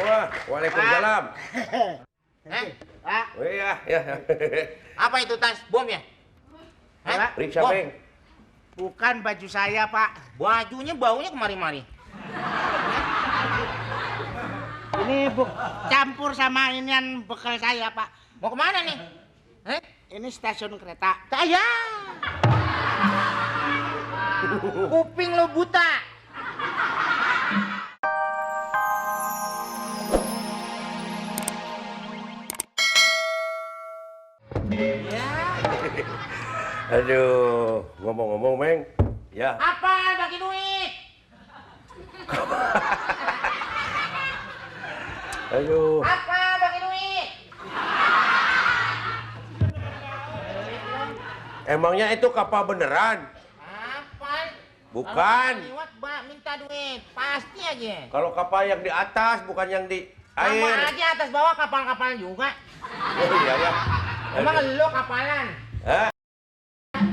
Wah, waalaikumsalam. Pak. Oh iya, ya. Apa itu tas? Bom ya? Pak. Periksa, Bom. Beng. Bukan baju saya, Pak. Bajunya baunya kemari-mari. Ini campur sama inian bekal saya, Pak. Mau kemana nih? Ini stasiun kereta. Saya. Kuping lo buta. Ya. Aduh, ngomong-ngomong, Beng. Ya. Apa bagi duit? Aduh. Apa bagi duit? Emangnya itu kapal beneran? Apa? Bukan. Kalau lewat minta duit, pasti aja. Kalau kapal yang di atas, bukan yang di Sama air. aja atas bawah kapal-kapal juga. Oh iya ya. Emang lo kapalan? Hah?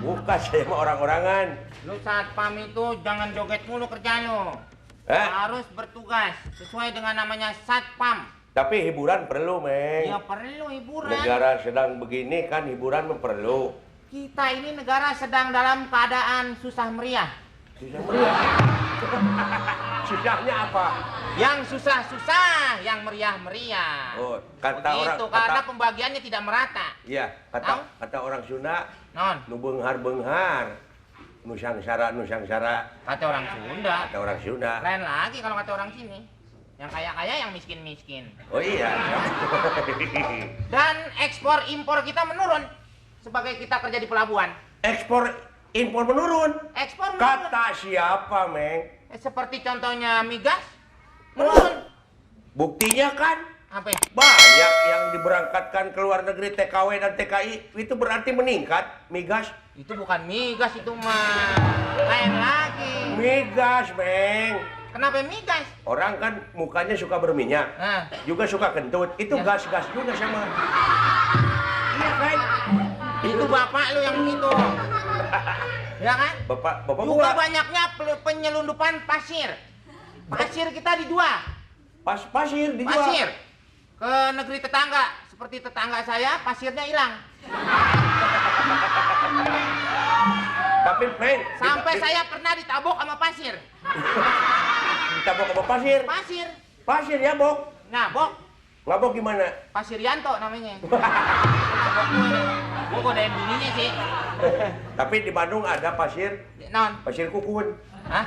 Bukan, saya mah orang-orangan. Lu satpam itu jangan joget mulu kerjaan lo. Harus bertugas sesuai dengan namanya satpam. Tapi hiburan perlu, Meng. Ya perlu hiburan. Negara sedang begini kan hiburan perlu. Kita ini negara sedang dalam keadaan susah meriah. Susah meriah. Susahnya apa? Yang susah-susah, yang meriah-meriah. Oh, kata begitu, orang karena pembagiannya tidak merata. Iya, kata orang Sunda, Non, nu beunghar-beunghar, nu sangsara. kata orang Sunda. Kata orang Sunda. Lain lagi kalau kata orang sini. Yang kaya-kaya, yang miskin-miskin. Oh iya. Dan ekspor impor kita menurun sebagai kita kerja di pelabuhan. Ekspor impor menurun. Ekspor menurun. Kata siapa, Meng? Seperti contohnya migas menurun. Buktinya kan Apa? banyak yang diberangkatkan ke luar negeri TKW dan TKI, itu berarti meningkat migas. Itu bukan migas, itu mah lain lagi. Migas, Meng. Kenapa migas? Orang kan mukanya suka berminyak, Nah, juga suka kentut. Itu Ya. gas-gas juga sama. Iya kan? itu bapak lu yang begitu. Ya kan? Bapak Juga gua banyaknya penyelundupan pasir. Pasir kita dijual. pasir dijual. Pasir ke negeri tetangga. Seperti tetangga saya, pasirnya hilang. Tapi, Meng, Sampai saya pernah ditabok sama pasir. ditabok sama pasir. Pasir. Pasir ya, Bok. Ngabok. Ngabok gimana? Pasir Yanto namanya. Gue godain bininya sih. Tapi di Bandung ada pasir Non. Kukun. Hah?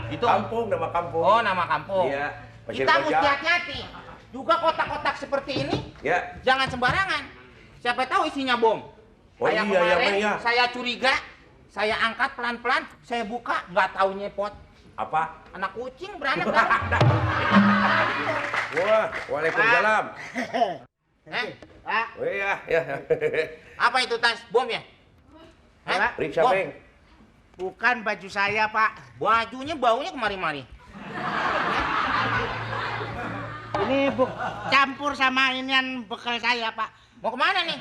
Itu Kampung, nama kampung. Oh, nama kampung. Iya, pasir Kita Koja. mesti hati-hati. Juga kotak-kotak seperti ini Ya. jangan sembarangan. Siapa tahu isinya bom. Oh Kayak iya, ya, kemarin Bang, ya. saya curiga, saya angkat pelan-pelan, saya buka, nggak tahu nyepot. Apa? Anak kucing beranak kan? Wah, waalaikumsalam. Pak. Oh iya, ya. Apa itu tas? Bom ya? Pak. Periksa, Bom. Beng. Bukan baju saya, Pak. Bajunya baunya kemari-mari. Ini campur sama inian bekal saya, Pak. Mau kemana nih?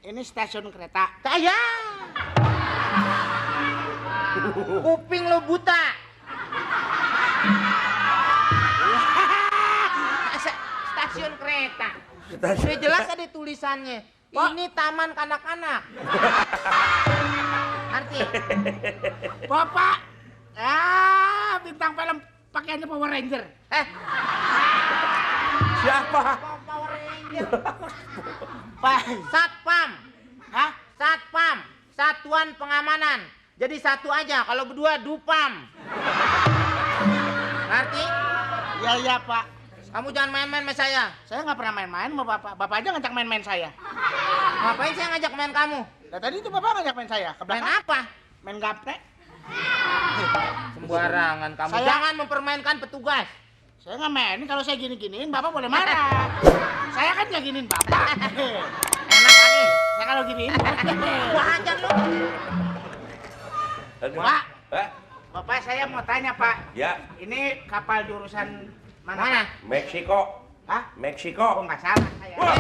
Ini stasiun kereta. Saya. Kuping lo buta. Stasiun kereta. Sudah jelas ada tulisannya. Ini taman kanak-kanak. Nanti. Bapak. Bintang film pakaiannya Power Ranger. Siapa? Power Ranger. Pak. Satpam. Hah? Satpam. Satuan Pengamanan. Jadi satu aja. Kalau berdua Dupam. Ngerti? Iya, Pak. Kamu jangan main-main sama saya. Saya nggak pernah main-main sama Bapak. Bapak aja ngajak main-main saya. Ngapain saya ngajak main kamu? Nah, tadi itu Bapak ngajak main saya. Ke Main belakang. apa? Main gaplek. Sembarangan kamu. Saya- Jangan mempermainkan petugas. Saya nggak mainin, kalau saya gini-giniin Bapak boleh marah. Saya kan nggak giniin Bapak. Enak lagi. Saya kalau giniin. Gua hajar lu. Aduh. Pak. Eh? Bapak saya mau tanya, Pak. Ya, Ini kapal jurusan mana? Mana? Meksiko. Hah? Oh, Meksiko. nggak salah saya. Wah.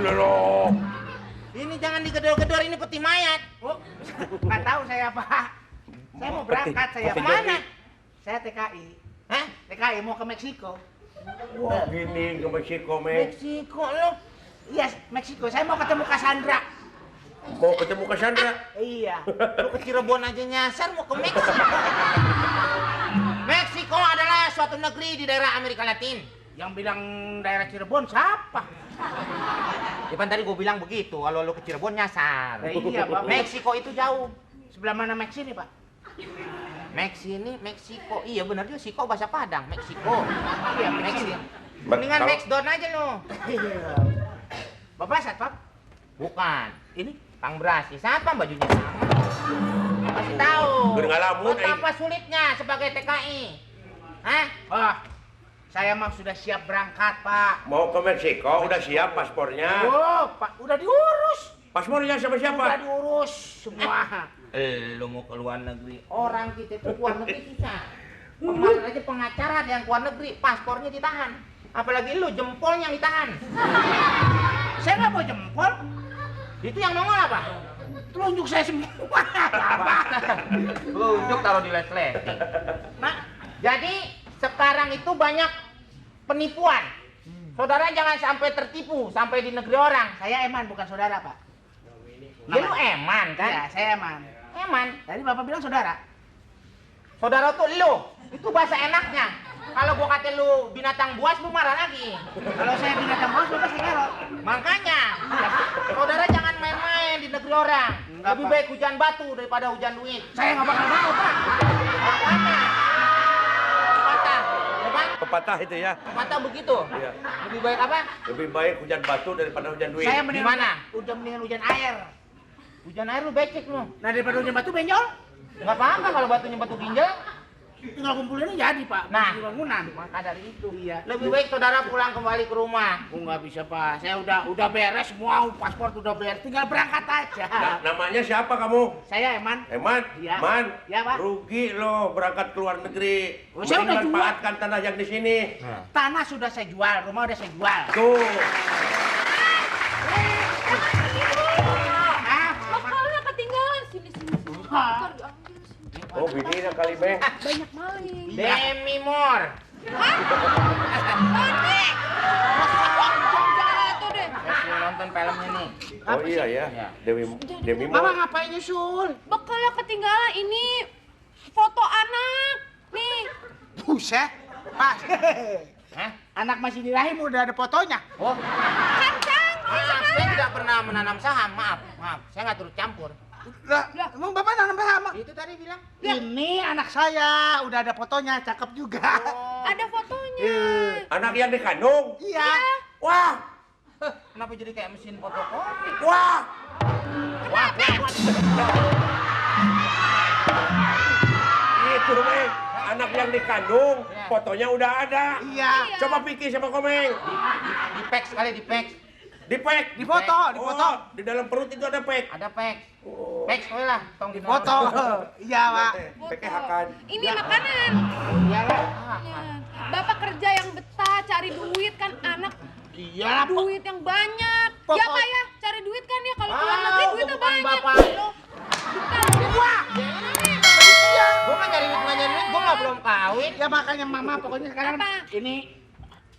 Loh. Ini jangan digedor-gedor, ini peti mayat. Oh, nggak tahu saya, Pak. Saya mau berangkat saya. Peti Kemana? jadi. Saya TKI. Hah? TKI mau ke Meksiko. Wah, gini ke Meksiko, Mek. Meksiko lo. Iya, Meksiko. Saya mau ketemu Cassandra. Mau ketemu Cassandra? Iya. Lu ke Cirebon aja nyasar mau ke Meksiko. Meksiko adalah suatu negeri di daerah Amerika Latin. Yang bilang daerah Cirebon siapa? Ya kan tadi gue bilang begitu, kalau lu ke Cirebon nyasar. Iya, Pak. Meksiko itu jauh. Sebelah mana Meksi nih, Pak? Meksiko. Iya benar juga, Siko bahasa Padang, Meksiko. Iya, Meksi. Meksi. Mendingan Kalau- Maxdon aja lu. Iya. Bapak satpam? Bukan. Ini? Kang Brasi, siapa bajunya sama? Kasih tahu. Gue ngalamun, Betapa sulitnya sebagai TKI. Hah? Wah, saya mah sudah siap berangkat, Pak. Mau ke Meksiko, udah siap paspornya. Oh, Pak, udah diurus. Paspornya sama Udah siapa? diurus semua. Lu mau ke luar negeri. Orang kita tuh keluar negeri susah. Kemarin aja pengacara ada yang keluar negeri, paspornya ditahan. Apalagi lu, jempolnya yang ditahan. Saya nggak mau jempol. Itu yang nongol apa? Telunjuk saya semua. Apa? Telunjuk taruh di les-les. Nah, Jadi sekarang itu banyak penipuan. Saudara jangan sampai tertipu sampai di negeri orang. saya Eman, bukan saudara, Pak. Ya lu eman kan? Iya, saya Eman. Eman. Tadi Bapak bilang saudara. Saudara tuh lu. Itu bahasa enaknya. Kalau gua kata lu binatang buas, lu marah lagi. Kalau saya binatang bos, Bapak saya ngerok. Makanya, saudara jangan main-main di negeri orang. Enggak, Lebih Pak. baik hujan batu daripada hujan duit. Saya nggak bakal mau, Pak. Makanya, patah, ya kan? Pepatah itu ya. Patah begitu. Iya. Lebih baik apa? Lebih baik hujan batu daripada hujan duit. Saya Di mana? Udah mendingan hujan air. Hujan air lu becek lu. Nah, daripada hujan batu benjol, Nggak apa-apa kalau batunya batu ginjal. tinggal kumpulin jadi, Pak. Nah. Di bangunan. Maka dari itu. Iya. Lebih baik saudara pulang kembali ke rumah. Oh, nggak bisa, Pak. Saya udah beres semua, paspor udah beres. Tinggal berangkat aja. Nah, namanya siapa kamu? Saya Eman. Man, Iya. Man, Iya, Pak. rugi lo berangkat ke luar negeri. Oh, saya udah Mending jual. manfaatkan tanah yang di sini. Tanah sudah saya jual, rumah udah saya jual. Tuh. Ah, Makalnya ketinggalan sini. Hah? Ntar diambil sini. Oh, bini na kali, Beh. Banyak maling. Demi Moore. Jatuh deh. Saya nonton filmnya nih. Oh iya ya. Iya. Demi Mama Moore. ngapain nyusul? Bekalnya ketinggalan ini foto anak. Nih. Buset. Pak. Hah? Anak masih di rahim udah ada fotonya. Oh, Kancang. maaf, saya tidak pernah menanam saham. Maaf. Saya nggak turut campur. Lah, emang Bapak nanam sama? Itu tadi bilang. Ini anak saya, udah ada fotonya, cakep juga. Oh. Ada fotonya. Anak yang dikandung. Iya. Wah, Kenapa jadi kayak mesin fotokopi? wah. Itu, Beh. Anak yang dikandung, fotonya udah ada. Iya. Coba pikir sama Komeng. Di pack sekali di pack. Di pack. Di foto, di foto. Oh, di dalam perut itu ada pack. Ada pack. Oh. Pack sekali lah. Tong Di foto. Iya, Pak. Packnya hakan. Ini makanan. Iyalah. Ya. Bapak kerja yang betah, cari duit kan anak. Iyalah, Pak. Duit yang banyak. Pokok- Ya Pak ya, cari duit kan ya kalau keluar negeri duitnya bukan banyak. bapak lo. Wah. Gue nggak nyari duit, gue nggak belum kawin. Ya makanya Mama pokoknya sekarang Apa? ini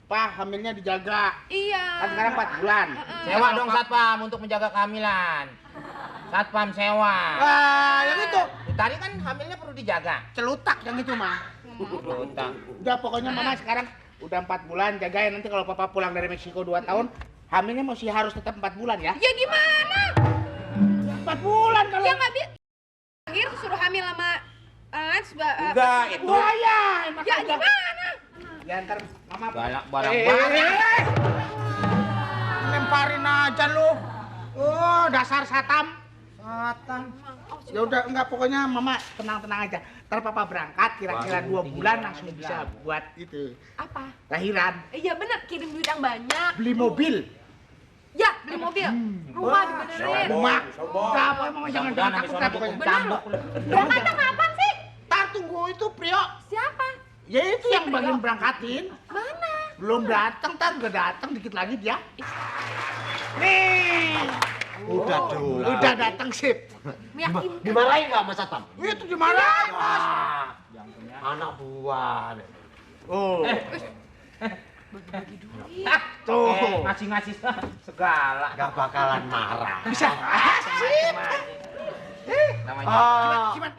Pak hamilnya dijaga. Iya. Kan sekarang 4 bulan. Sewa dong satpam untuk menjaga kehamilan. Satpam sewa. Wah, yang itu Tadi kan hamilnya perlu dijaga. celutak yang itu mah. Utang. Udah pokoknya Mama sekarang udah 4 bulan jagain, nanti kalau Papa pulang dari Meksiko 2 tahun hamilnya masih harus tetap 4 bulan ya. Ya gimana? 4 bulan kalau. Ya nggak bisa. Akhir suruh hamil sama Enggak, itu. Wah ya, Ya makanya. gimana? Ya ntar Mama Balak barang Eh, banget. lemparin aja lu. Oh, dasar satam. Satan. Ya udah enggak, pokoknya Mama tenang-tenang aja. Ntar Papa berangkat kira-kira 2 bulan langsung bisa buat itu Apa? lahiran, Iya bener, kirim duit yang banyak. beli mobil. Ya, beli mobil. Rumah dibenerin. Rumah. sombong. Enggak apa, Mama jangan Mudah-mudahan takut habis dah orang pokoknya. gue cambuk lu. Berangkatnya kapan sih? Ntar tunggu itu Prio. Siapa? Ya itu yang Prio? bagian berangkatin. Mana? Belum datang, ntar udah datang dikit lagi dia. Nih. Udah dong. Udah datang sip. Meyakinkan. Dimarahin nggak sama satpam? Itu dimarahin, Mas. Wah, anak buah. Oh. Tuh. Ngasih-ngasih segala. Gak bakalan marah. Bisa. Namanya. Cuman